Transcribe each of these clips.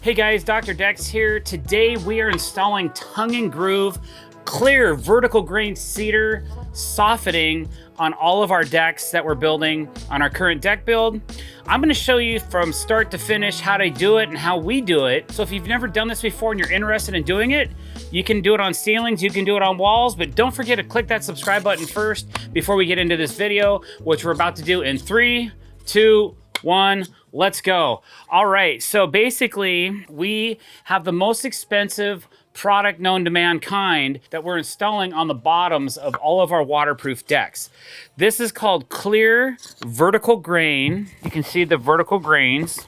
Hey guys, Dr. Decks here. Today we are installing tongue and groove clear vertical grain cedar soffiting on all of our decks that we're building on our current deck build. I'm going to show you from start to finish how to do it and how we do it. So if you've never done this before and you're interested in doing it, you can do it on ceilings, you can do it on walls, but don't forget to click that subscribe button first before we get into this video, which we're about to do in 3, 2, 1, let's go. All right, so basically we have the most expensive product known to mankind that we're installing on the bottoms of all of our waterproof decks. This is called clear vertical grain. You can see the vertical grains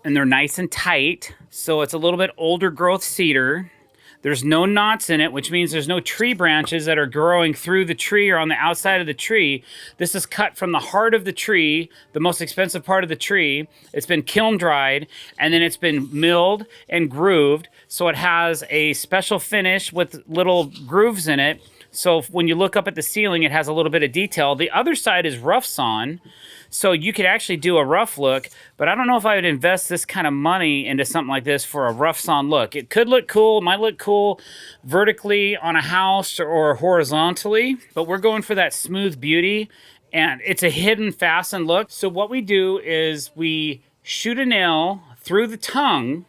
and they're nice and tight. So it's a little bit older growth cedar. There's no knots in it, which means there's no tree branches that are growing through the tree or on the outside of the tree. This is cut from the heart of the tree, the most expensive part of the tree. It's been kiln dried, and then it's been milled and grooved, so it has a special finish with little grooves in it. So when you look up at the ceiling, it has a little bit of detail. The other side is rough sawn, so you could actually do a rough look, but I don't know if I would invest this kind of money into something like this for a rough sawn look. It could look cool, it might look cool vertically on a house or horizontally, but we're going for that smooth beauty, and it's a hidden fasten look. So what we do is we shoot a nail through the tongue,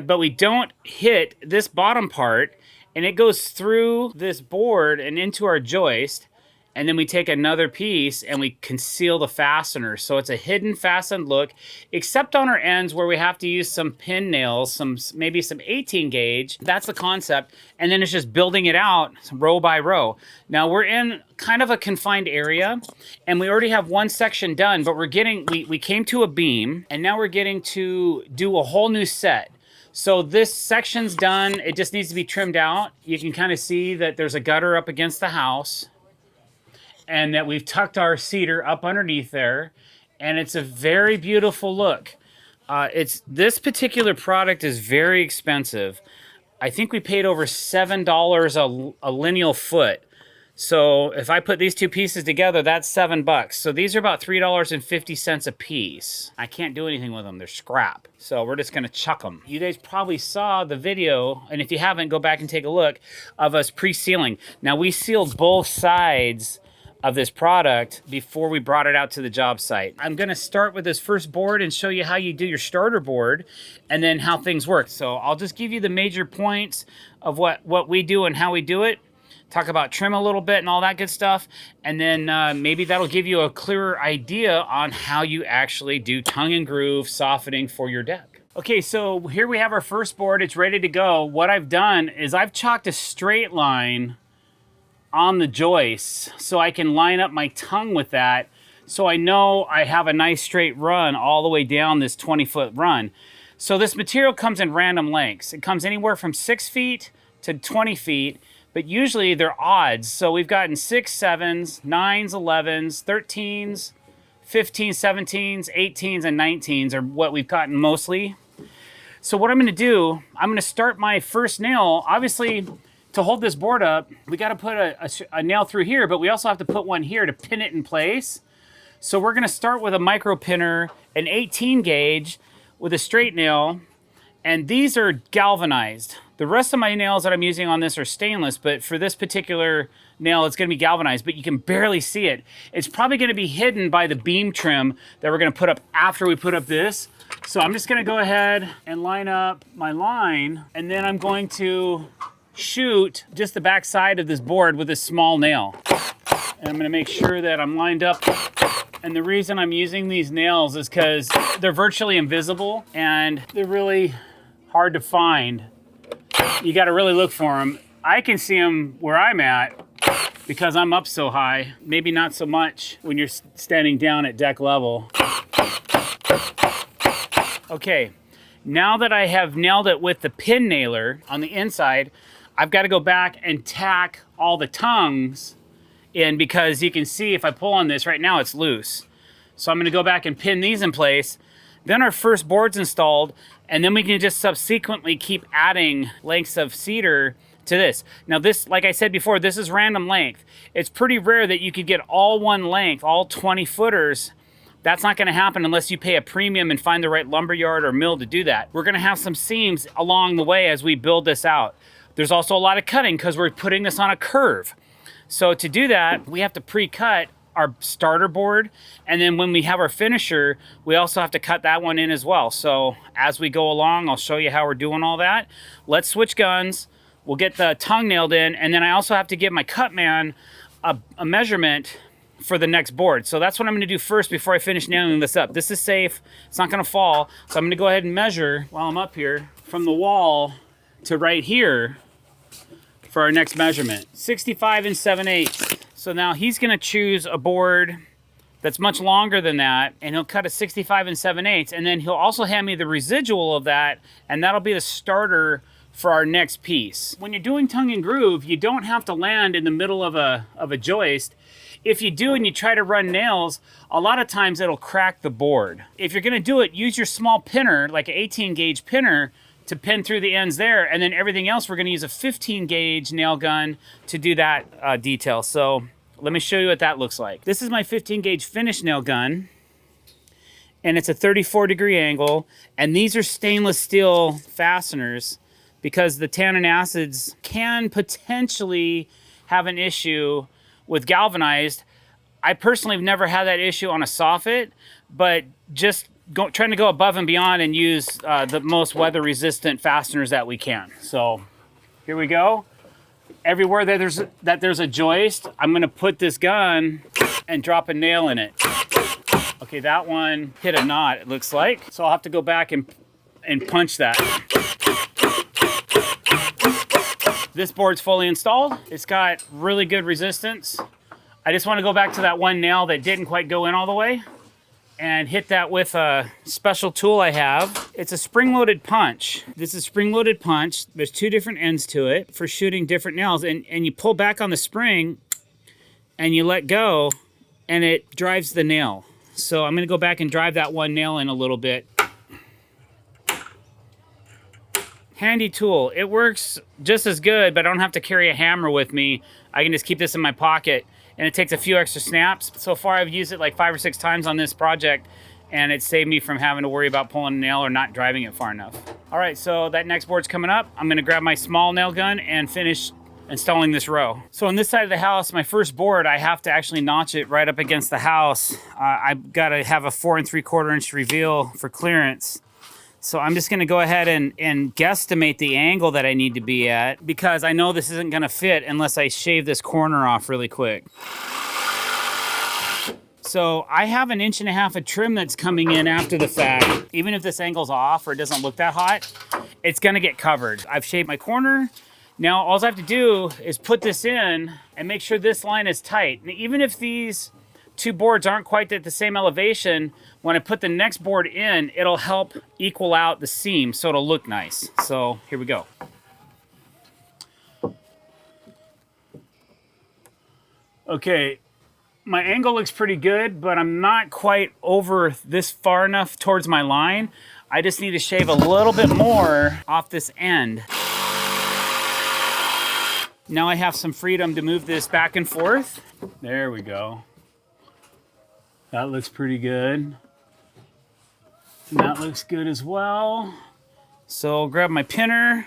but we don't hit this bottom part, and it goes through this board and into our joist, and then we take another piece and we conceal the fastener. So it's a hidden fastened look, except on our ends where we have to use some pin nails, maybe some 18 gauge. That's the concept. And then it's just building it out row by row. Now we're in kind of a confined area, and we already have one section done, but we came to a beam, and now we're getting to do a whole new set. So this section's done, it just needs to be trimmed out. You can kind of see that there's a gutter up against the house, and that we've tucked our cedar up underneath there, and it's a very beautiful look. This particular product is very expensive. I think we paid over $7 a lineal foot. So if I put these two pieces together, that's $7. So these are about $3.50 a piece. I can't do anything with them, they're scrap. So we're just gonna chuck them. You guys probably saw the video, and if you haven't, go back and take a look, of us pre-sealing. Now we sealed both sides of this product before we brought it out to the job site. I'm gonna start with this first board and show you how you do your starter board and then how things work. So I'll just give you the major points of what we do and how we do it. Talk about trim a little bit and all that good stuff. And then maybe that'll give you a clearer idea on how you actually do tongue and groove softening for your deck. Okay, so here we have our first board, it's ready to go. What I've done is I've chalked a straight line on the joists so I can line up my tongue with that, so I know I have a nice straight run all the way down this 20-foot run. So this material comes in random lengths. It comes anywhere from 6 feet to 20 feet, but usually they're odds. So we've gotten 6s, 7s, 9s, 11s, 13s, 15s, 17s, 18s, and 19s are what we've gotten mostly. So what I'm gonna do, I'm gonna start my first nail. Obviously, to hold this board up, we gotta put a nail through here, but we also have to put one here to pin it in place. So we're gonna start with a micro pinner, an 18 gauge with a straight nail, and these are galvanized. The rest of my nails that I'm using on this are stainless, but for this particular nail, it's gonna be galvanized, but you can barely see it. It's probably gonna be hidden by the beam trim that we're gonna put up after we put up this. So I'm just gonna go ahead and line up my line, and then I'm going to shoot just the back side of this board with a small nail. And I'm gonna make sure that I'm lined up. And the reason I'm using these nails is because they're virtually invisible and they're really hard to find. You gotta really look for them. I can see them where I'm at because I'm up so high. Maybe not so much when you're standing down at deck level. Okay, now that I have nailed it with the pin nailer on the inside, I've got to go back and tack all the tongues in, because you can see if I pull on this right now, it's loose. So I'm going to go back and pin these in place. Then our first board's installed, and then we can just subsequently keep adding lengths of cedar to this. Now this, like I said before, this is random length. It's pretty rare that you could get all one length, all 20 footers That's not gonna happen unless you pay a premium and find the right lumberyard or mill to do that. We're gonna have some seams along the way as we build this out. There's also a lot of cutting because we're putting this on a curve. So to do that, we have to pre-cut our starter board, and then when we have our finisher, we also have to cut that one in as well. So as we go along, I'll show you how we're doing all that. Let's switch guns. We'll get the tongue nailed in, and then I also have to give my cut man a measurement for the next board. So that's what I'm gonna do first before I finish nailing this up. This is safe, it's not gonna fall. So I'm gonna go ahead and measure while I'm up here from the wall to right here for our next measurement. 65 7/8. So now he's gonna choose a board that's much longer than that, and he'll cut a 65 7/8, and then he'll also hand me the residual of that, and that'll be the starter for our next piece. When you're doing tongue and groove, you don't have to land in the middle of a joist. If you do and you try to run nails, a lot of times it'll crack the board. If you're gonna do it, use your small pinner, like an 18 gauge pinner, to pin through the ends there, and then everything else we're gonna use a 15 gauge nail gun to do that detail. So let me show you what that looks like. This is my 15 gauge finish nail gun, and it's a 34-degree angle, and these are stainless steel fasteners because the tannin acids can potentially have an issue with galvanized. I personally have never had that issue on a soffit, but just trying to go above and beyond and use the most weather-resistant fasteners that we can. So here we go. Everywhere that there's a joist, I'm gonna put this gun and drop a nail in it. Okay, that one hit a knot, it looks like. So I'll have to go back and punch that. This board's fully installed. It's got really good resistance. I just wanna go back to that one nail that didn't quite go in all the way and hit that with a special tool I have. It's a spring-loaded punch. This is spring-loaded punch. There's two different ends to it for shooting different nails, and you pull back on the spring and you let go and it drives the nail. So I'm gonna go back and drive that one nail in a little bit. Handy tool. It works just as good, but I don't have to carry a hammer with me. I can just keep this in my pocket, and it takes a few extra snaps. So far I've used it like 5 or 6 times on this project, and it saved me from having to worry about pulling a nail or not driving it far enough. All right, so that next board's coming up. I'm gonna grab my small nail gun and finish installing this row. So on this side of the house, my first board, I have to actually notch it right up against the house. I've gotta have a 4 3/4 inch reveal for clearance. So I'm just gonna go ahead and guesstimate the angle that I need to be at, because I know this isn't gonna fit unless I shave this corner off really quick. So I have 1.5 inches of trim that's coming in after the fact. Even if this angle's off or it doesn't look that hot, it's gonna get covered. I've shaved my corner. Now all I have to do is put this in and make sure this line is tight. And even if these two boards aren't quite at the same elevation, when I put the next board in, it'll help equal out the seam so it'll look nice. So here we go. Okay, my angle looks pretty good, but I'm not quite over this far enough towards my line. I just need to shave a little bit more off this end. Now I have some freedom to move this back and forth. There we go. That looks pretty good. And that looks good as well. So I'll grab my pinner.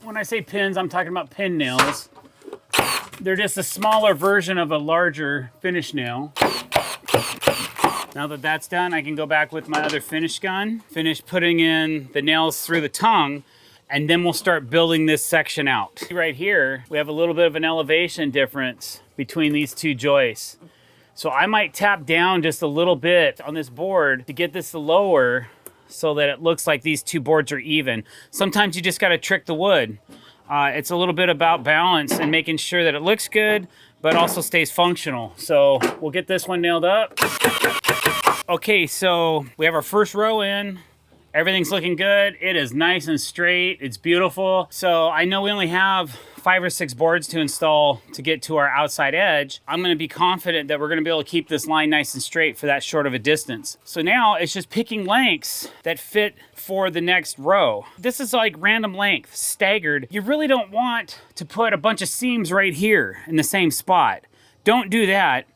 When I say pins, I'm talking about pin nails. They're just a smaller version of a larger finish nail. Now that that's done, I can go back with my other finish gun, finish putting in the nails through the tongue, and then we'll start building this section out. Right here, we have a little bit of an elevation difference between these two joists. So I might tap down just a little bit on this board to get this lower so that it looks like these two boards are even. Sometimes you just gotta trick the wood. It's a little bit about balance and making sure that it looks good, but also stays functional. So we'll get this one nailed up. Okay, so we have our first row in. Everything's looking good. It is nice and straight. It's beautiful. So I know we only have 5 or 6 boards to install to get to our outside edge. I'm gonna be confident that we're gonna be able to keep this line nice and straight for that short of a distance. So now it's just picking lengths that fit for the next row. This is like random length, staggered. You really don't want to put a bunch of seams right here in the same spot. Don't do that.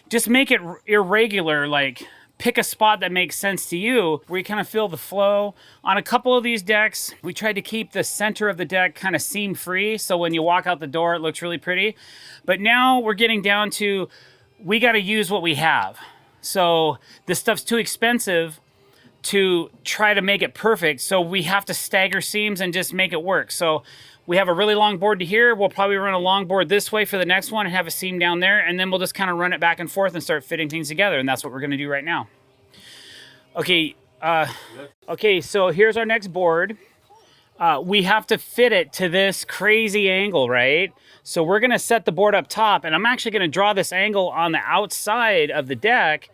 Just make it irregular, like pick a spot that makes sense to you where you kind of feel the flow. On a couple of these decks, we tried to keep the center of the deck kind of seam free, so when you walk out the door, it looks really pretty. But now we're getting down to, we got to use what we have. So this stuff's too expensive to try to make it perfect, so we have to stagger seams and just make it work. So we have a really long board to here. We'll probably run a long board this way for the next one and have a seam down there, and then we'll just kind of run it back and forth and start fitting things together, and that's what we're gonna do right now. Okay, okay, so here's our next board. We have to fit it to this crazy angle, right? So we're gonna set the board up top, and I'm actually gonna draw this angle on the outside of the deck,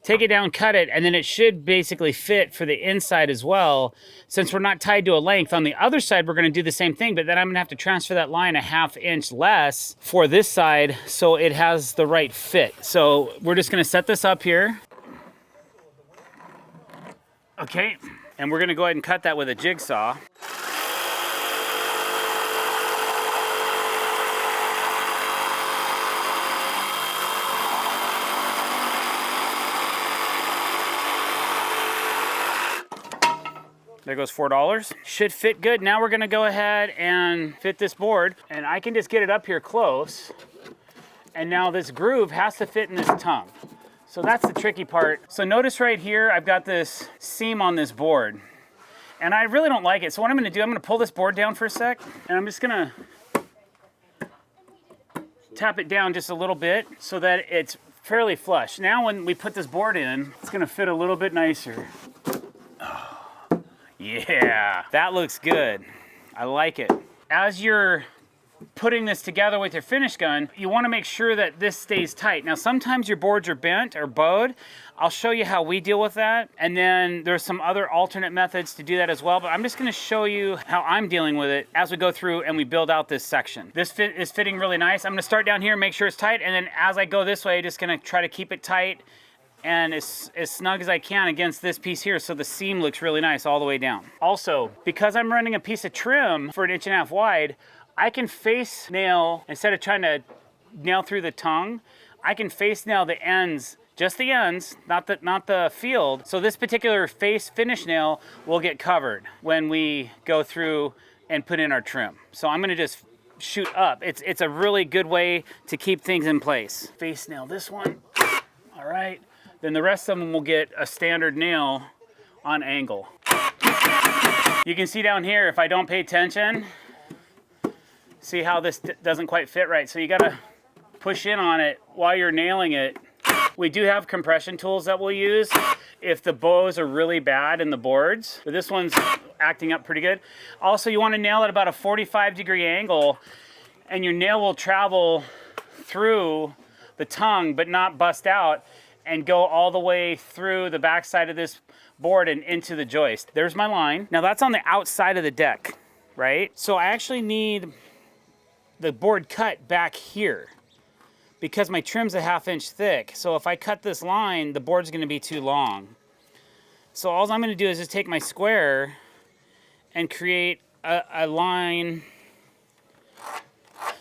take it down, cut it, and then it should basically fit for the inside as well. Since we're not tied to a length, on the other side, we're gonna do the same thing, but then I'm gonna have to transfer that line a ½ inch less for this side so it has the right fit. So we're just gonna set this up here. Okay, and we're gonna go ahead and cut that with a jigsaw. There goes $4. Should fit good. Now we're gonna go ahead and fit this board, and I can just get it up here close. And now this groove has to fit in this tongue. So that's the tricky part. So notice right here, I've got this seam on this board, and I really don't like it. So what I'm gonna do, I'm gonna pull this board down for a sec, and I'm just gonna tap it down just a little bit so that it's fairly flush. Now when we put this board in, it's gonna fit a little bit nicer. Yeah, that looks good. I like it. As you're putting this together with your finish gun, you want to make sure that this stays tight. Now, sometimes your boards are bent or bowed. I'll show you how we deal with that. And then there's some other alternate methods to do that as well, but I'm just going to show you how I'm dealing with it as we go through and we build out this section. This fit is fitting really nice. I'm going to start down here, make sure it's tight, and then as I go this way, just going to try to keep it tight and as snug as I can against this piece here, so the seam looks really nice all the way down. Also, because I'm running a piece of trim for 1.5 inches wide, I can face nail, instead of trying to nail through the tongue, I can face nail the ends, just the ends, not the field. So this particular face finish nail will get covered when we go through and put in our trim. So I'm gonna just shoot up. It's a really good way to keep things in place. Face nail this one, all right. Then the rest of them will get a standard nail on angle. You can see down here, if I don't pay attention, see how this doesn't quite fit right. So you gotta push in on it while you're nailing it. We do have compression tools that we'll use if the bows are really bad in the boards, but this one's acting up pretty good. Also, you wanna nail at about a 45-degree angle, and your nail will travel through the tongue but not bust out, and go all the way through the backside of this board and into the joist. There's my line. Now that's on the outside of the deck, right? So I actually need the board cut back here because my trim's a ½ inch thick. So if I cut this line, the board's gonna be too long. So all I'm gonna do is just take my square and create a line.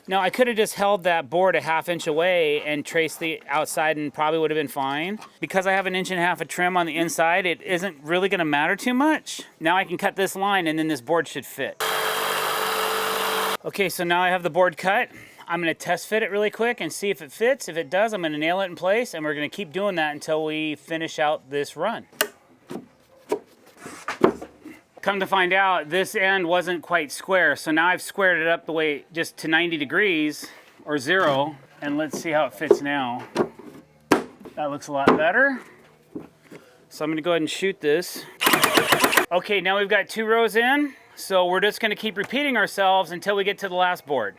Now, I could have just held that board a ½ inch away and traced the outside and probably would have been fine. Because I have 1.5 inches of trim on the inside, it isn't really gonna matter too much. Now I can cut this line and then this board should fit. Okay, so now I have the board cut. I'm gonna test fit it really quick and see if it fits. If it does, I'm gonna nail it in place, and we're gonna keep doing that until we finish out this run. Come to find out, this end wasn't quite square, so now I've squared it up the way, just to 90 degrees, or 0, and let's see how it fits now. That looks a lot better. So I'm gonna go ahead and shoot this. Okay, now we've got 2 rows in, so we're just gonna keep repeating ourselves until we get to the last board.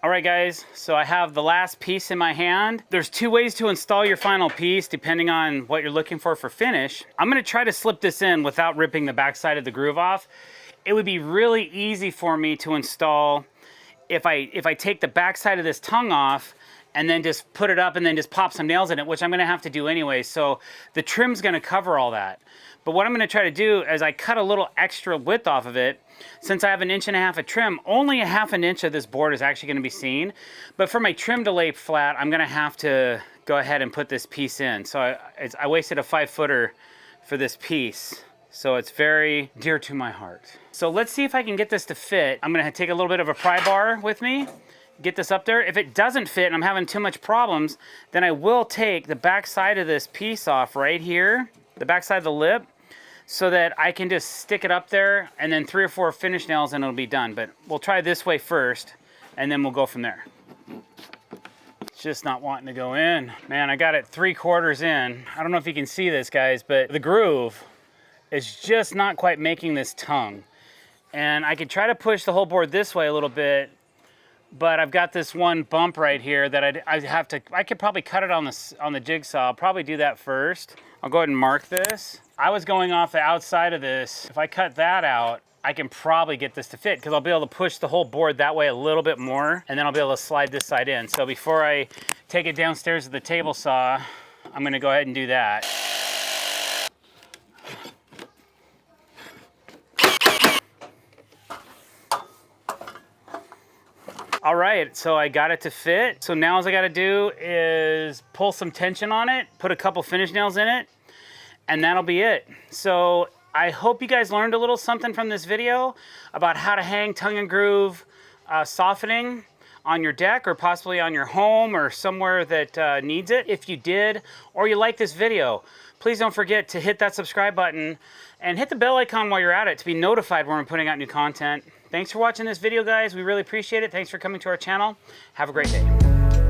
All right guys, so I have the last piece in my hand. There's 2 ways to install your final piece depending on what you're looking for finish. I'm gonna try to slip this in without ripping the backside of the groove off. it would be really easy for me to install if I take the back side of this tongue off and then just put it up and then just pop some nails in it, which I'm gonna have to do anyway. So the trim's gonna cover all that. But what I'm gonna try to do is I cut a little extra width off of it. Since I have 1.5 inches of trim, only 1/2 inch of this board is actually gonna be seen. But for my trim to lay flat, I'm gonna have to go ahead and put this piece in. So I wasted a 5-footer for this piece. So it's very dear to my heart. So let's see if I can get this to fit. I'm gonna take a little bit of a pry bar with me, get this up there. If it doesn't fit and I'm having too much problems, then I will take the back side of this piece off right here, the back side of the lip, so that I can just stick it up there and then 3 or 4 finish nails and it'll be done. But we'll try this way first and then we'll go from there. It's just not wanting to go in. Man, I got it 3/4 in. I don't know if you can see this, guys, but the groove is just not quite making this tongue. And I could try to push the whole board this way a little bit, but I've got this one bump right here that I could probably cut it on the jigsaw. I'll probably do that first. I'll go ahead and mark this. I was going off the outside of this. If I cut that out, I can probably get this to fit because I'll be able to push the whole board that way a little bit more, and then I'll be able to slide this side in. So before I take it downstairs to the table saw, I'm gonna go ahead and do that. All right, so I got it to fit. So now all I gotta do is pull some tension on it, put a couple finish nails in it, and that'll be it. So I hope you guys learned a little something from this video about how to hang tongue and groove soffiting on your deck or possibly on your home or somewhere that needs it. If you did, or you like this video, please don't forget to hit that subscribe button and hit the bell icon while you're at it to be notified when we're putting out new content. Thanks for watching this video, guys. We really appreciate it. Thanks for coming to our channel. Have a great day.